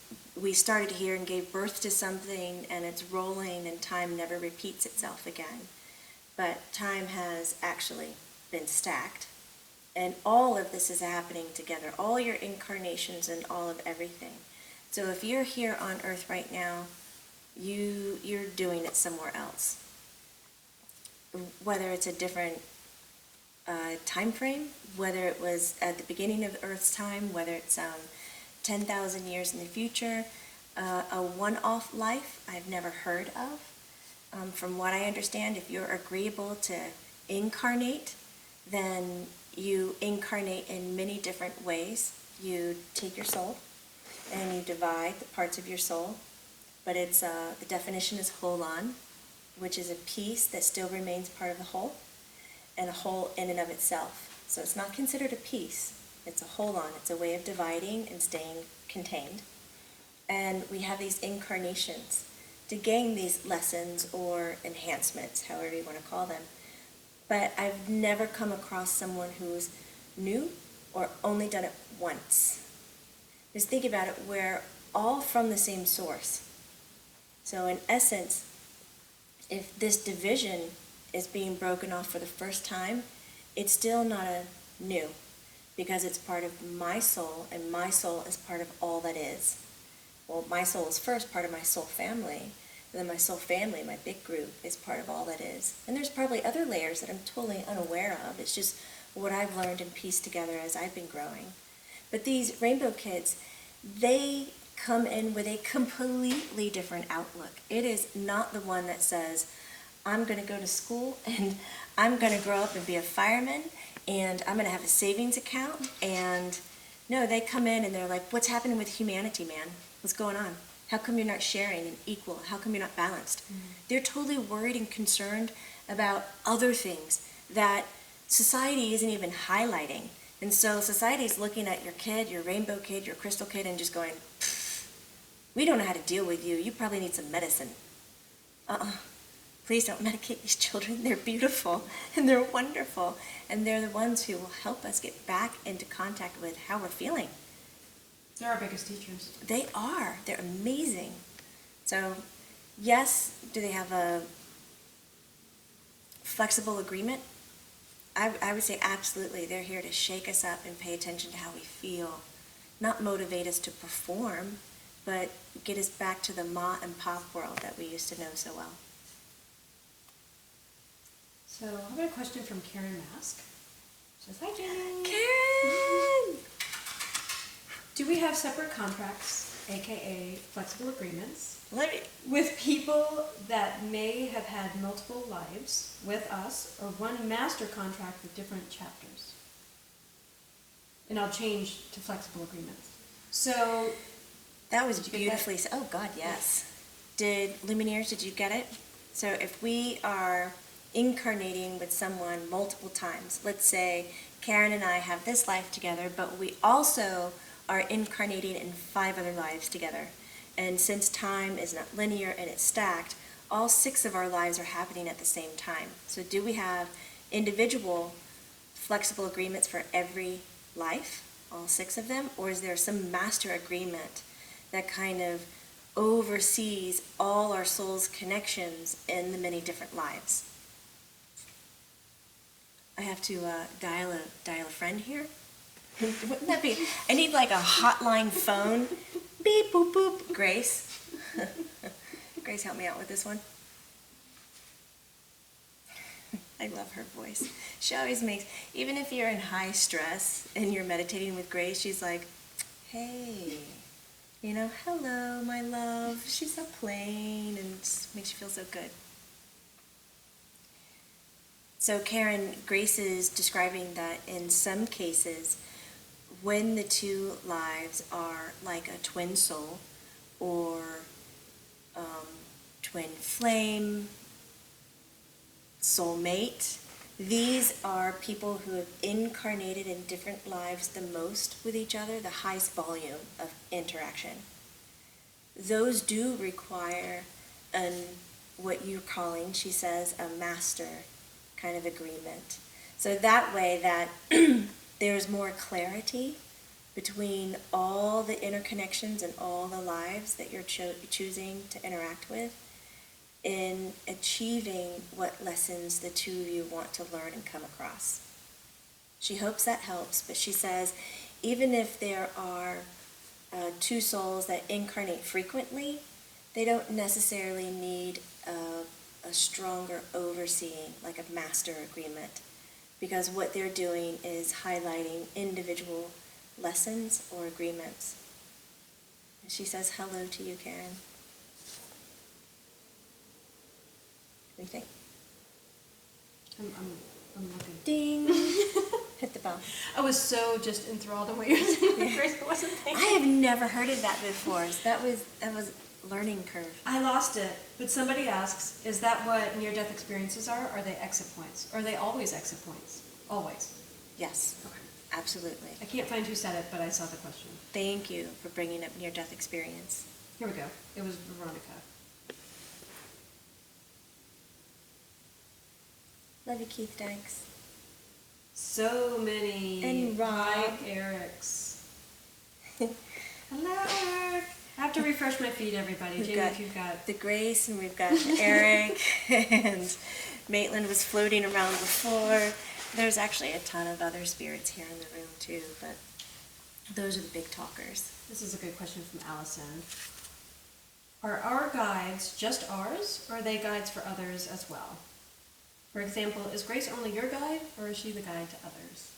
started here and gave birth to something and it's rolling and time never repeats itself again. But time has actually been stacked. And all of this is happening together, all your incarnations and all of everything. So if you're here on Earth right now, you're doing it somewhere else. Whether it's a different time frame, whether it was at the beginning of Earth's time, whether it's 10,000 years in the future, a one-off life I've never heard of. From what I understand, if you're agreeable to incarnate, then you incarnate in many different ways. You take your soul and you divide the parts of your soul, but it's the definition is whole on, which is a piece that still remains part of the whole, and a whole in and of itself. So it's not considered a piece, it's a whole on. It's a way of dividing and staying contained. And we have these incarnations to gain these lessons or enhancements, however you want to call them. But I've never come across someone who's new or only done it once. Just think about it, we're all from the same source. So in essence, if this division is being broken off for the first time, it's still not a new, because it's part of my soul, and my soul is part of all that is. Well, my soul is first part of my soul family, and then my soul family, my big group, is part of all that is. And there's probably other layers that I'm totally unaware of. It's just what I've learned and pieced together as I've been growing. But these rainbow kids, they come in with a completely different outlook. It is not the one that says, I'm going to go to school and I'm going to grow up and be a fireman and I'm going to have a savings account. And no, they come in and they're like, what's happening with humanity, man? What's going on? How come you're not sharing and equal? How come you're not balanced? They're totally worried and concerned about other things that society isn't even highlighting. And so society is looking at your kid, your rainbow kid, your crystal kid, and just going, we don't know how to deal with you. You probably need some medicine. Please don't medicate these children. They're beautiful and they're wonderful. And they're the ones who will help us get back into contact with how we're feeling.
They're our biggest teachers.
They are. They're amazing. So, yes, do they have a flexible agreement? I would say absolutely. They're here to shake us up and pay attention to how we feel. Not motivate us to perform, but get us back to the ma and pop world that we used to know so well.
So, I've got a question from Karen Mask. She says, hi, Jamie.
Karen!
Do we have separate contracts, aka flexible agreements,
Let me...
with people that may have had multiple lives with us, or one master contract with different chapters? And I'll change to flexible agreements. So,
That was
Did you get
beautifully said. Oh, God, yes. Lumineers, did you get it? So if we are incarnating with someone multiple times, let's say Karen and I have this life together, but we also are incarnating in 5 other lives together. And since time is not linear and it's stacked, all 6 of our lives are happening at the same time. So do we have individual flexible agreements for every life, all 6 of them, or is there some master agreement that kind of oversees all our soul's connections in the many different lives? I have to dial a friend here. Wouldn't that be? I need like a hotline phone. Beep boop boop. Grace. Grace, help me out with this one. I love her voice. She always makes, even if you're in high stress and you're meditating with Grace, she's like, hey, you know, hello, my love. She's so plain and just makes you feel so good. So Karen, Grace is describing that in some cases, when the 2 lives are like a twin soul or twin flame, soulmate, these are people who have incarnated in different lives the most with each other, the highest volume of interaction. Those do require what you're calling, she says, a master kind of agreement. So that way that there's more clarity between all the interconnections and all the lives that you're choosing to interact with in achieving what lessons the 2 of you want to learn and come across. She hopes that helps, but she says even if there are 2 souls that incarnate frequently, they don't necessarily need a stronger overseeing, like a master agreement, because what they're doing is highlighting individual lessons or agreements. And she says hello to you, Karen. What do you think?
I'm looking.
Ding! Hit the bell.
I was so just enthralled in what you were saying, Grace. I wasn't thinking.
I have never heard of that before. So that was learning curve.
I lost it, but somebody asks, is that what near-death experiences are? Are they exit points? Are they always exit points? Always.
Yes.
Okay.
Absolutely.
I can't find who said it, but I saw the question.
Thank you for bringing up near-death experience.
Here we go. It was Veronica.
Love you, Keith. Thanks.
So many.
And Rob.
Hi, Eric's. Hello, Eric. I have to refresh my feed, everybody.
We've
Jamie,
got
if you've got...
the Grace, and we've got Eric, and Maitland was floating around before. There's actually a ton of other spirits here in the room, too, but those are the big talkers.
This is a good question from Allison. Are our guides just ours, or are they guides for others as well? For example, is Grace only your guide, or is she the guide to others?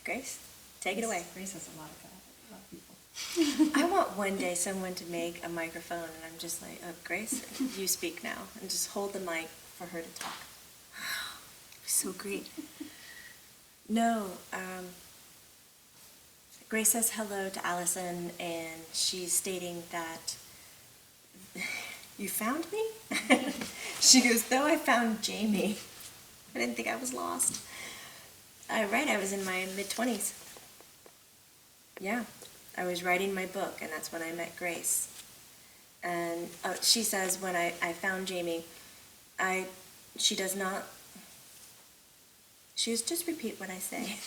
Grace, take it away.
Grace has a lot of people.
I want one day someone to make a microphone, and I'm just like, oh, Grace, you speak now, and just hold the mic for her to talk. So great. No, Grace says hello to Allison, and she's stating that, you found me? She goes, though I found Jamie. I didn't think I was lost. Right, I was in my mid-20s. Yeah, I was writing my book, and that's when I met Grace. And she says, when I found Jamie, I she does not. She was just repeat what I say.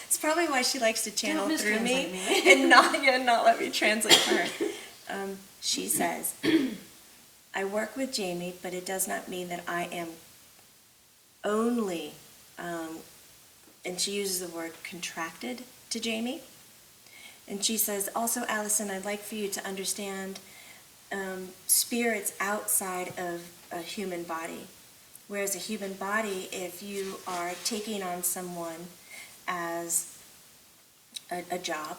It's probably why she likes to channel through me and not let me translate for her. She says, I work with Jamie, but it does not mean that I am only, and she uses the word contracted to Jamie. And she says, also, Allison, I'd like for you to understand spirits outside of a human body. Whereas a human body, if you are taking on someone as a job,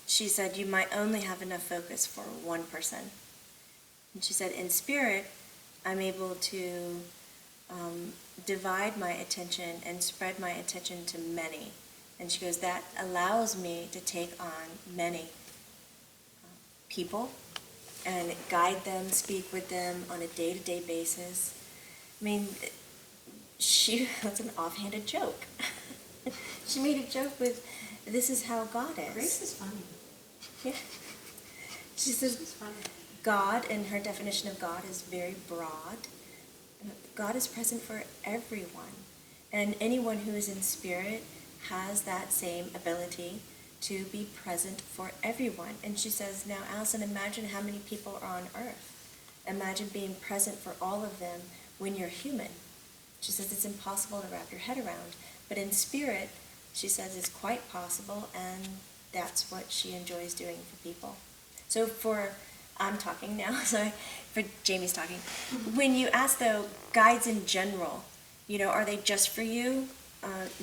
she said you might only have enough focus for one person. And she said, in spirit, I'm able to divide my attention and spread my attention to many. And she goes, that allows me to take on many people and guide them, speak with them on a day-to-day basis. I mean, that's an offhanded joke. She made a joke with, this is how God is.
Grace is funny.
Yeah. She says, God, and her definition of God is very broad. God is present for everyone. And anyone who is in spirit has that same ability to be present for everyone. And she says, now, Allison, imagine how many people are on earth. Imagine being present for all of them when you're human. She says it's impossible to wrap your head around. But in spirit, she says it's quite possible, and that's what she enjoys doing for people. So I'm talking now, so for Jamie's talking. When you ask, though, guides in general, are they just for you?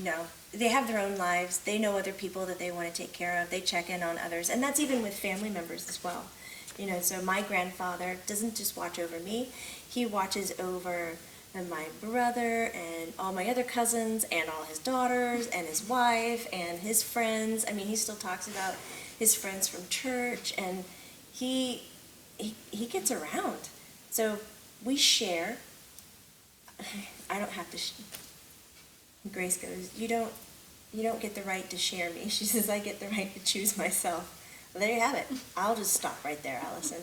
No. They have their own lives. They know other people that they want to take care of. They check in on others. And that's even with family members as well. So my grandfather doesn't just watch over me. He watches over my brother and all my other cousins and all his daughters and his wife and his friends. I mean, he still talks about his friends from church, and he gets around. So we share. I don't have to. Grace goes, you don't get the right to share me. She says, I get the right to choose myself. Well, there you have it. I'll just stop right there, Allison.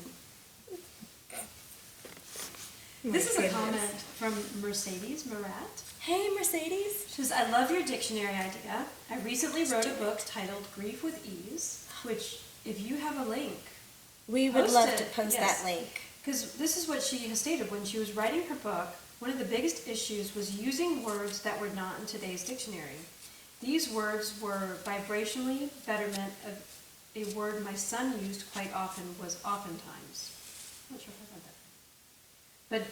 This is a comment from Mercedes Murat.
Hey, Mercedes.
She says, I love your dictionary idea. I recently wrote a book titled Grief with Ease, which, if you have a link,
we would love to post that link.
Because this is what she has stated. When she was writing her book, one of the biggest issues was using words that were not in today's dictionary. These words were vibrationally betterment of a word my son used quite often was oftentimes. I'm not sure if I read that. But,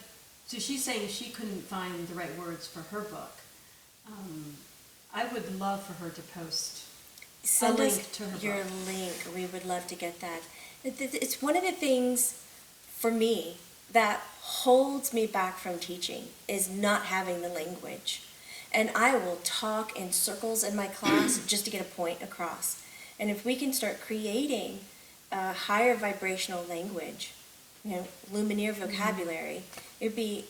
so she's saying she couldn't find the right words for her book. I would love for her to post a link to her book.
Send us your link. We would love to get that. It's one of the things, for me, that holds me back from teaching, is not having the language. And I will talk in circles in my class just to get a point across. And if we can start creating a higher vibrational language, Lumineer vocabulary, it would be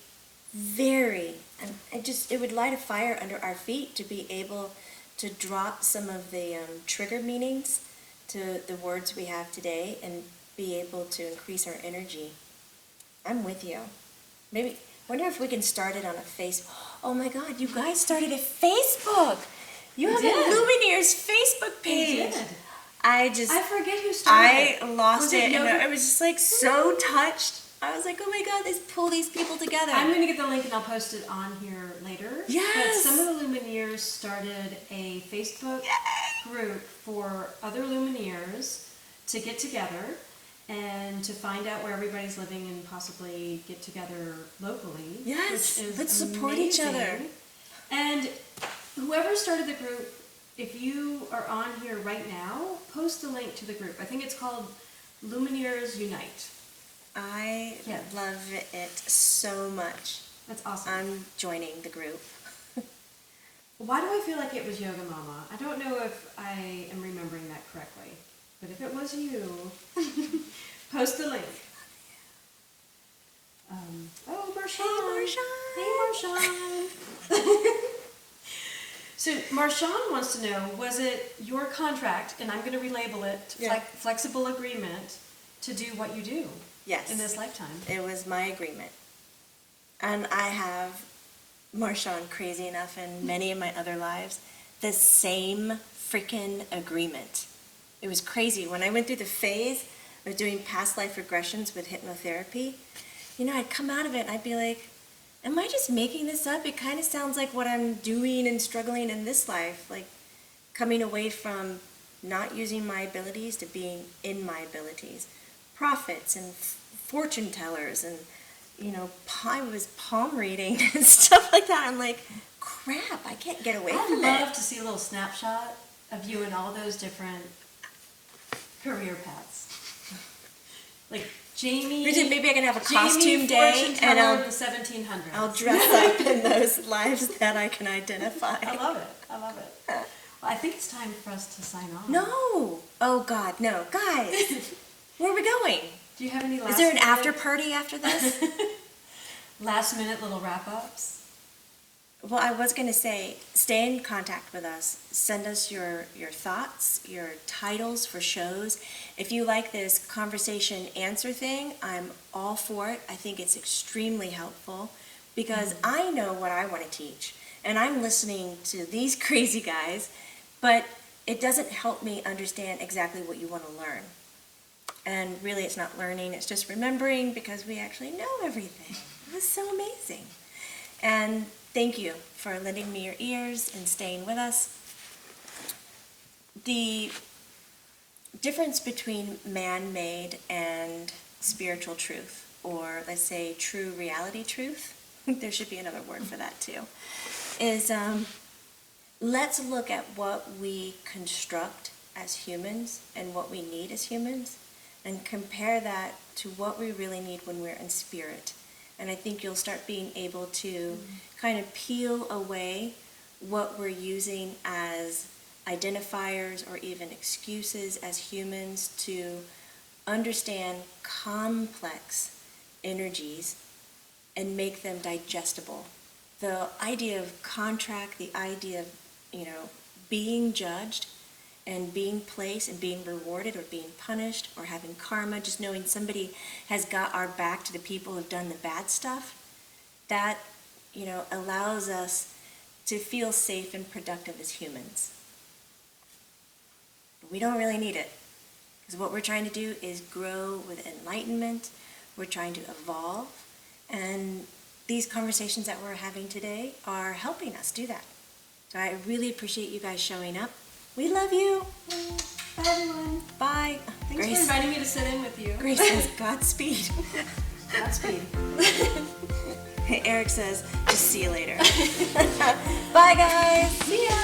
it would light a fire under our feet to be able to drop some of the trigger meanings to the words we have today and be able to increase our energy. I'm with you. Maybe, wonder if we can start it on a Facebook. Oh my God, you guys started a Facebook. You have a Lumineer's Facebook page.
I forget who started it.
I lost it, and I was just like so touched. I was like, oh my God, they pull these people together.
I'm going to get the link and I'll post it on here later.
Yes.
But some of the Lumineers started a Facebook group for other Lumineers to get together and to find out where everybody's living and possibly get together locally.
Yes,
which is
let's support each other.
And whoever started the group, if you are on here right now, post the link to the group. I think it's called Lumineers Unite.
I love it so much.
That's awesome.
I'm joining the group.
Why do I feel like it was Yoga Mama? I don't know if I am remembering that correctly. But if it was you, post the link. Marshawn. Hey, Marshawn. So Marshawn wants to know, was it your contract, and I'm going to relabel it, flexible agreement, to do what you do?
Yes.
In this lifetime?
It was my agreement. And I have, Marshawn, crazy enough, in many of my other lives, the same freaking agreement. It was crazy. When I went through the phase of doing past life regressions with hypnotherapy, I'd come out of it and I'd be like, am I just making this up? It kind of sounds like what I'm doing and struggling in this life, like coming away from not using my abilities to being in my abilities. Prophets and fortune tellers and, I was palm reading and stuff like that. I'm like, crap, I can't get away from it.
I'd love to see a little snapshot of you in all those different career paths. Like Jamie.
Maybe I can have a
Jamie,
costume day
fortune
and
teller of the 1700s.
I'll dress up in those lives that I can identify.
I love it. Well, I think it's time for us to sign off.
No. Oh, God, no. Guys, where are we going?
Do you have any last
Is there an
minute-
after party after this?
last minute little wrap-ups?
Well, I was going to say, stay in contact with us. Send us your thoughts, your titles for shows. If you like this conversation answer thing, I'm all for it. I think it's extremely helpful because I know what I want to teach. And I'm listening to these crazy guys, but it doesn't help me understand exactly what you want to learn. And really, it's not learning, it's just remembering because we actually know everything. It was so amazing. And thank you for lending me your ears and staying with us. The difference between man-made and spiritual truth, or let's say true reality truth, there should be another word for that too, is let's look at what we construct as humans and what we need as humans and compare that to what we really need when we're in spirit. And I think you'll start being able to kind of peel away what we're using as identifiers or even excuses as humans to understand complex energies and make them digestible. The idea of contract, the idea of, being judged and being placed and being rewarded or being punished or having karma, just knowing somebody has got our back to the people who've done the bad stuff, that, allows us to feel safe and productive as humans. But we don't really need it, because what we're trying to do is grow with enlightenment, we're trying to evolve, and these conversations that we're having today are helping us do that. So I really appreciate you guys showing up. We love you.
Bye, everyone.
Bye.
Thanks for inviting me to sit in with you.
Grace says Godspeed.
Godspeed.
Eric says, just see you later. Bye, guys.
See ya.